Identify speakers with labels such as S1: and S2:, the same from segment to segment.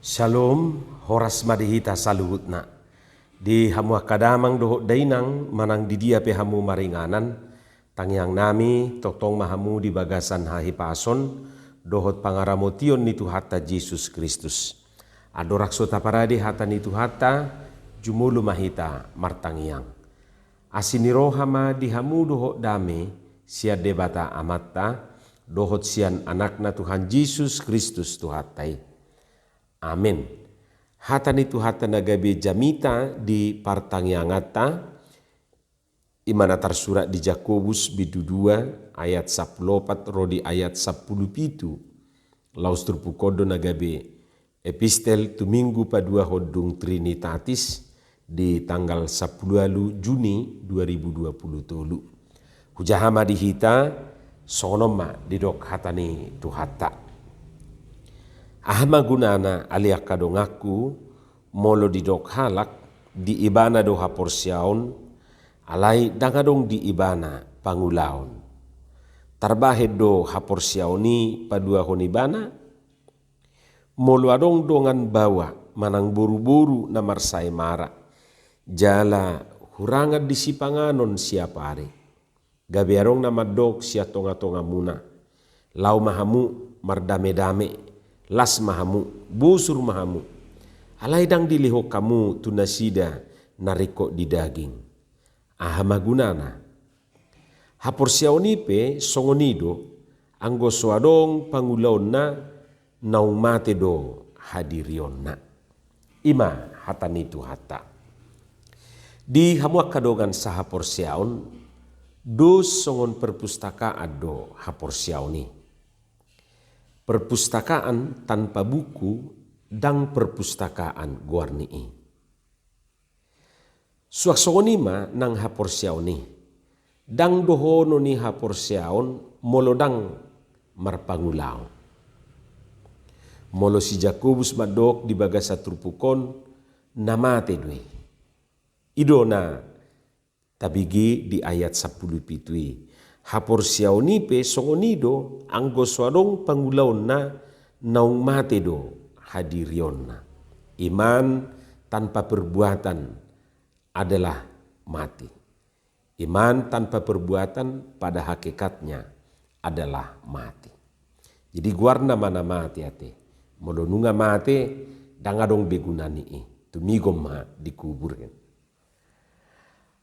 S1: Shalom, horas madihita saluhutna. Di hamu kadamang dohot dainang manang di dia pe hamu maringanan. Tangyang nami totong mahamu di bagasan hahipason dohot pangaramotion ni Tuhata Yesus Kristus. Adorak sota parade hata ni Tuhata jumulu mahita martangiang. Asinirohama di hamu dohot dame sia debata amatta dohot sian anakna Tuhan Yesus Kristus Tuhatai. Amin. Hatan itu hatan nagabe jamita di partangyangata imana tersurat di Jakobus bidu 2 ayat 14 rodi ayat 17. Laus terpukodo nagabe epistel tu minggu padua hodung Trinitatis di tanggal 10 Juni 2020. Hujahama dihita sonoma didok hatani tuhata. Ahma gunana aliak kadongaku molo di dok halak di ibana do haporsiaon alai dangadong di ibana pangulaon. Tarbahed do haporsiaoni padua honibana molo adong dongan bawa manang buru-buru na marsai mara jala hurangat di sipanganon siapare gabe arong na madok sia tonga-tonga muna lau mahamu mardame-dame las mahamu, busur mahamu. Alai dang diliho kamu tunasida nariko di daging. Ahamagunana. Haporsiaonipe songonido anggo soadong pangulaon na naumate do hadirion na. Ima hatanitu hata. Di hamuak kadongan sa haporsiaon dos songon perpustakaan do haporsiaoni. Perpustakaan tanpa buku dan perpustakaan guarnii. Suaksonima nang haporsiaoni. Dang dohono ni haporsiaon molodang marpangulaw. Molo si Jakobus madok di bagasa trupukon namate dwe. Idona tabigi di ayat 10 pitui. Haporsiaonipe songonido anggo swadong pangulaon na naung mate do hadirion na. Iman tanpa perbuatan adalah mati. Iman tanpa perbuatan pada hakikatnya adalah mati. Jadi guarna mana mati ate. Molonunga mate dangadong begunani tumigom ma dikuburkan.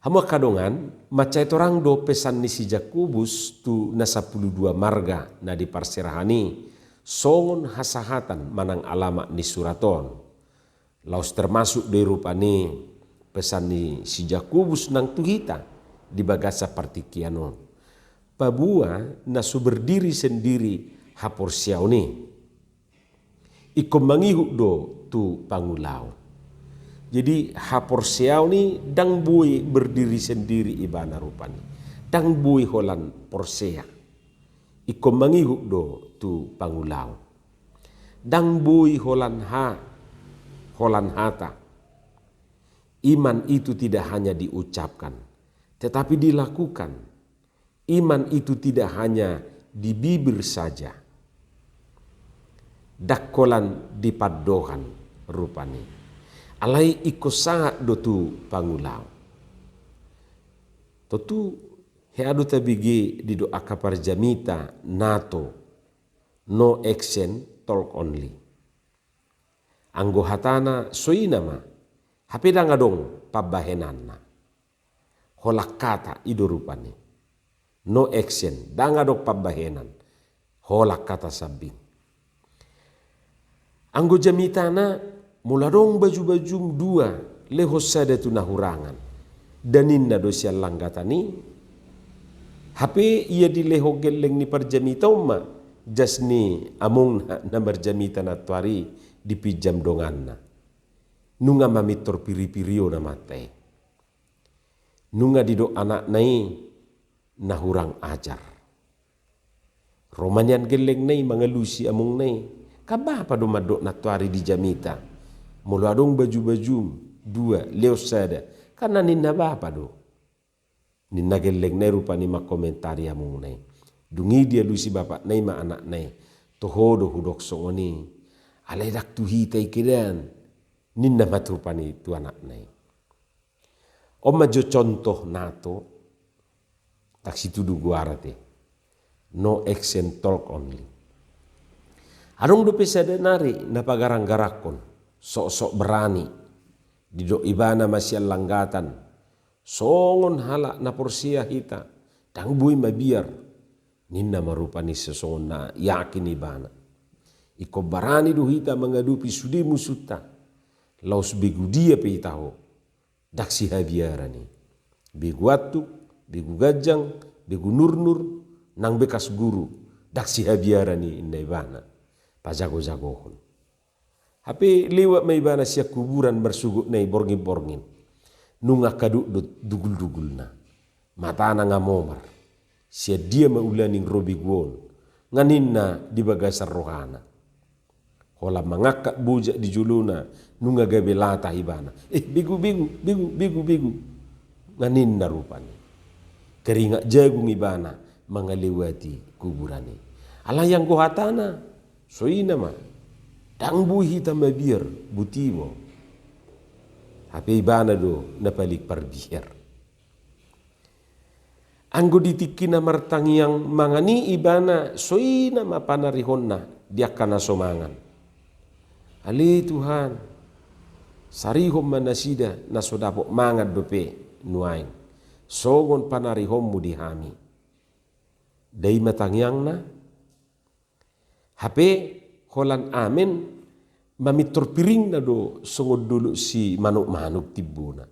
S1: Hamu kadongan macai torang do pesan ni si Jakobus tu na 12 marga na di parserahani songon hasahatan manang alama ni suraton. Laus termasuk di rupani pesan ni si Jakobus nang tuhita di bagasa partikianon. Pabua na suberdiri sendiri haporsiaoni. Ikom mangihuk do tu pangulau. Jadi haporsiau ni dang bui berdiri sendiri ibana rupani. Dang bui holan porsea. Iko mangihuk do tu pangulau. Dang bui holan hata. Iman itu tidak hanya diucapkan, tetapi dilakukan. Iman itu tidak hanya di bibir saja. Dakkolan dipadohan rupani. Alai iko sangat do tu pangulau. Totu headu tabigi di do akapar jamita NATO no action talk only. Anggo hatana soinama hapeda ngadong pabahenanna. Holak kata ido rupani. No action dangadong pabahenan. Holak kata sabing. Anggo jamitana muladong baju-baju dua lehos sada tu nahurangan. Danin na do siya langgatani. Hape ia di leho geleng ni parjamita umma. Jas ni among na marjamita na tuari dipijam dongan na. Nunga mamitor piri-pirio na matay. Nunga dido anak nai nahurang ajar. Romanyan geleng nai mangalusi among nai. Kabah pa do madok na tuari di jamita. Mulu adong baju-baju dua leos sada karena ninna bapa do ninna geleng nai rupa ni makomentari among nai dungi dia lusi bapak nai ma anak nai tohodo hudok songoni Alai dak tu hitai kedan ninna matrupani tu anak nai. Oma jo contoh nato tak situ du guarate. No action talk only. Arung do pesa nari na pagarang-garakon sok-sok berani di do ibana masih langgatan songon hala na porsia hita dang bui mabiar ninna marupani sesongon na yakin ibana. Iko barani do hita mengadupi sudi musuta laus bigu dia pe tahu daksi habiarani bigu atuk bigu gajang bigu nur nang bekas guru daksi habiarani inna ibana pajago-jagohon. Hape lewat may ibana siya kuburan bersuguk nai borngin-borngin nunga kaduk dugul-dugul na mata na ngamomar siya dia maulaning robi guon nganinna di bagasar rohana. Hola mangakak bujak di juluna nunga gabe lata ibana. Bigu nganinna rupani. Keringat jagung ibana mengalewati kuburani. Ala yang gohatana soina ma dang buhi tama biar butiwo. Hape ibana do napalik parbiar. Anggo ditikina martang yang mangani ibana soina ma panarihonna diakana somangan. Ali Tuhan sarihom manasida nasodapok mangat dope nuain sogon panarihommu dihami dai matangyang na hape holan amin mamitor piring na do songod dulu si manuk-manuk tibuna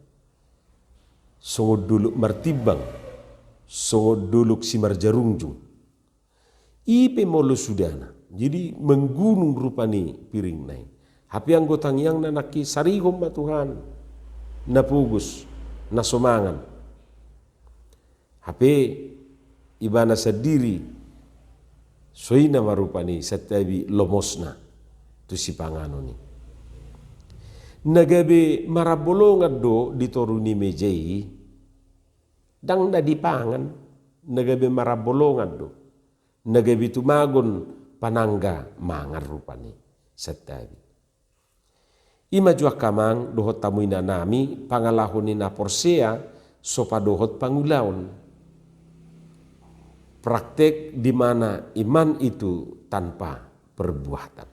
S1: songod dulu martibang songod dulu si marjarungjung ipe molo sudana jadi menggunung rupani piring nain. Hapi anggotang yang nanaki sarihom ma Tuhan na pugus na somangan. Hape ibana sadiri soina marupani satabi lomosna tu si panganoni. Nagabe marabolongan do ditoruni mejai dang na dipangan nagabe marabolongan do nagabe tumagon panangga mangar rupani satabi. Ima jua kamang dohot tamuina nami pangalahon na porsea sopa dohot pangulaon. Praktek di mana iman itu tanpa perbuatan.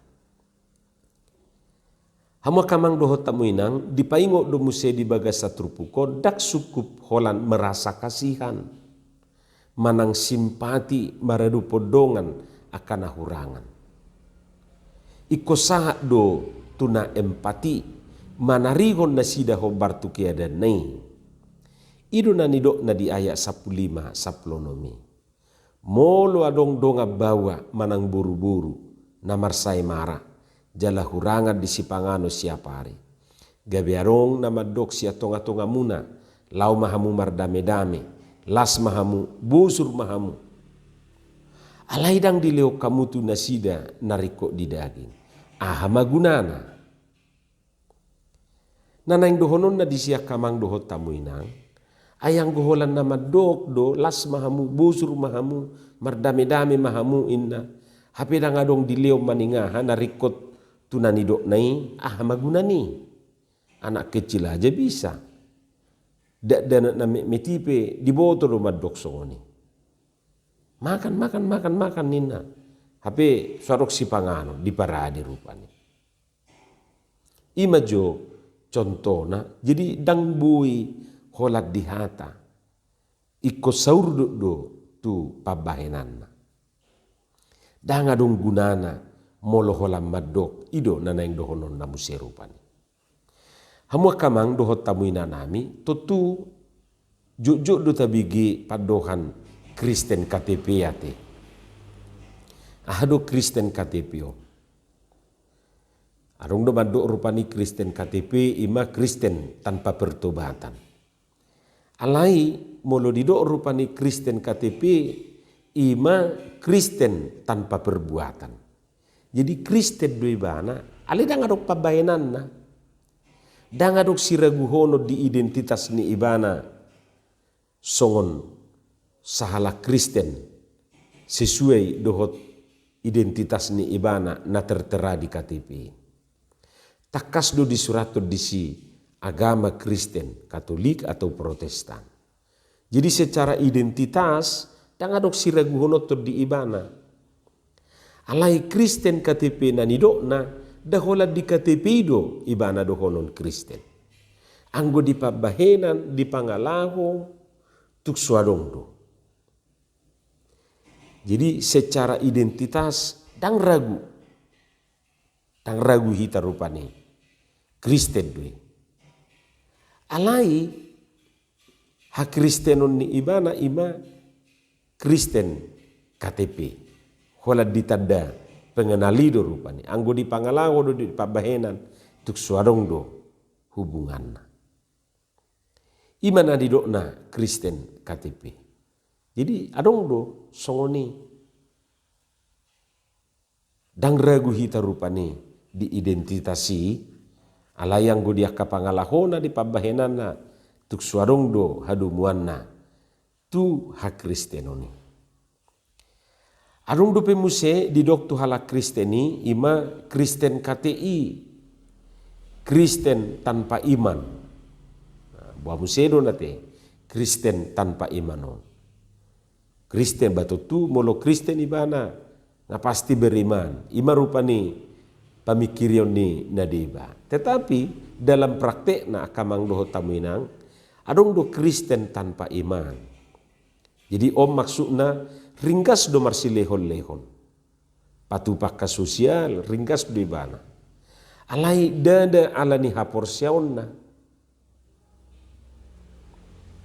S1: Hama kamang dohot tamuinang dipaingok do muse di bagasa trupuko dak sukup holan merasa kasihan. Manang simpati maradu podongan akan ahurangan. Iko sahat do tuna empati manarihon na sida hobar tu kiada nei. Ido na nidok na di ayat 15 saplonomi. Molo adong donga bawa manang buru-buru namarsai mara jala hurangan di sipangano siapa hari. Gabe arong nama dok sia tonga-tonga muna lau mahamu mardame-dame las mahamu busur mahamu. Alaidang dileo kamu tu nasida nariko di daging. Aha magunana. Nanang dohonon na disiya kamang dohot tamuinang. Ayang goholan nama dok do las mahamu busur mahamu mardame-dame mahamu inna. Hape dang adong dileo maningahan narikot tunani dok nai. Aha magunani. Anak kecil aja bisa. Dak dana na metipe diboto do madok songoni. Makan nina. Hape sorok si pangano di parade rupanya. Ima jo contohna jadi dang bui holat di hata. Iko saur do tu pabahenanna. Dang adong gunana molo holam madok ido nanaing dohonon namu serupani. Hamua kamang dohot tamuina nami tutu juk do tabigi padohan Kristen KTP ate. Ahado Kristen KTP o. Arong do madok rupani Kristen KTP ima Kristen tanpa pertobatan. Alai molo didok rupani Kristen KTP ima Kristen tanpa perbuatan. Jadi Kristen do ibana ale dang adok pabayanan na. Dang adok siraguhono di identitas ni ibana songon sahala Kristen sesuai dohot identitas ni ibana na tertera di KTP. Takas do di surat disi agama Kristen, Katolik atau Protestan. Jadi secara identitas dan adok siragu honot di ibana. Alai Kristen KTP na nidokna dahola di KTP do ibana do honon Kristen. Anggo di pabahenan di pangalaho tuk suadong do. Jadi secara identitas dan ragu hita rupani Kristen doi. Alai hak Kristenon ni ibana ima Kristen KTP. Hola ditanda pengenali do rupani. Anggo di pangalaho do di pabahenan tuk suadong do hubungan. Imana didokna Kristen KTP. Jadi adong do songoni. Dang ragu hita rupani di identitasi alayang go dia kapangalahona di pabahenana tuk suarong do hadumuanna tu hak Kristenoni. Adong do pemuse di dok tu halak Kristeni ima Kristen KTI. Kristen tanpa iman. Buah musedo nate Kristen tanpa imanon. Kristen batu tu molo Kristen ibana na pasti beriman. Ima rupani pamikirion ni nadiba. Tetapi dalam praktek na akamang doho tamuinang adong do Kristen tanpa iman. Jadi maksudna ringkas do marsi lehon-lehon. Patupak sosial ringkas do ibana. Alai dada alani haporsiaonna.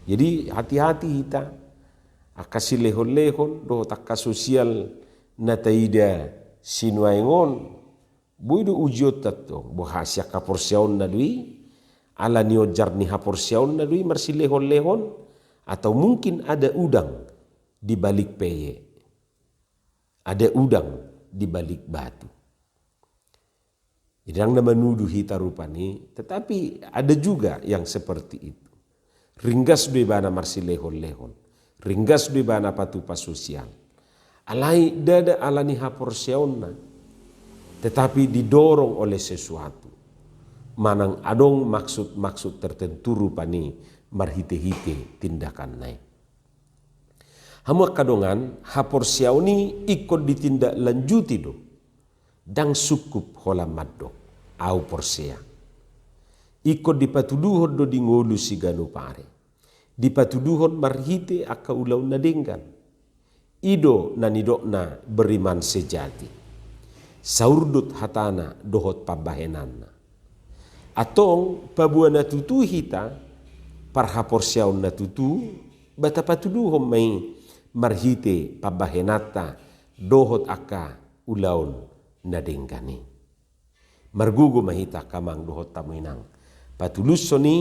S1: Jadi hati-hati kita akasi lehon-lehon do takka sosial na taida sinuaingon buido ujiot tato bohasya kaporsiaon na dui ala niojar ni haporsiaon na dui marsi lehon-lehon atau mungkin ada udang di balik peye, ada udang di balik batu. Jadi yang menuduh hita rupani, tetapi ada juga yang seperti itu. Ringgas dui bana marsi lehon-lehon. Ringgas dui bana patupa sosial. Alai dada alani haporsiaonna. Tetapi didorong oleh sesuatu. Manang adong maksud-maksud tertentu rupani marhite-hite tindakan naik. Hamu kadongan haporsiaoni ikut ditindak lanjuti do. Dang sukup hola maddo au porsea. Ikut dipatuduhon do di ngolu si ganu pare. Dipatuduhon marhite aka ulau nadenggan. Ido nanidokna beriman sejati. Saurdut hatana dohot pabahenanna. Atong pabuana tutu hita parhaporsiaun na tutu bata patuduhon mai marhite pabahenata dohot aka ulaun nadenggani. Margugo mahita kamang dohot tamuinang. Patulusoni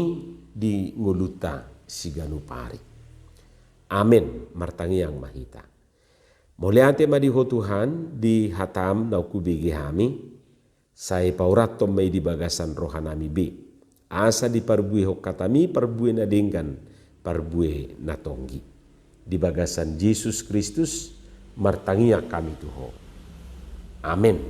S1: di nguluta siganu pari. Amin martangiang mahita. Moleante madiho Tuhan di hatam nau kubigi hami. Saya paurat tomai di bagasan rohanami bi. Asa di parbui hokatami parbui nadenggan parbui natonggi. Di bagasan Yesus Kristus martangia kami tuho. Amin.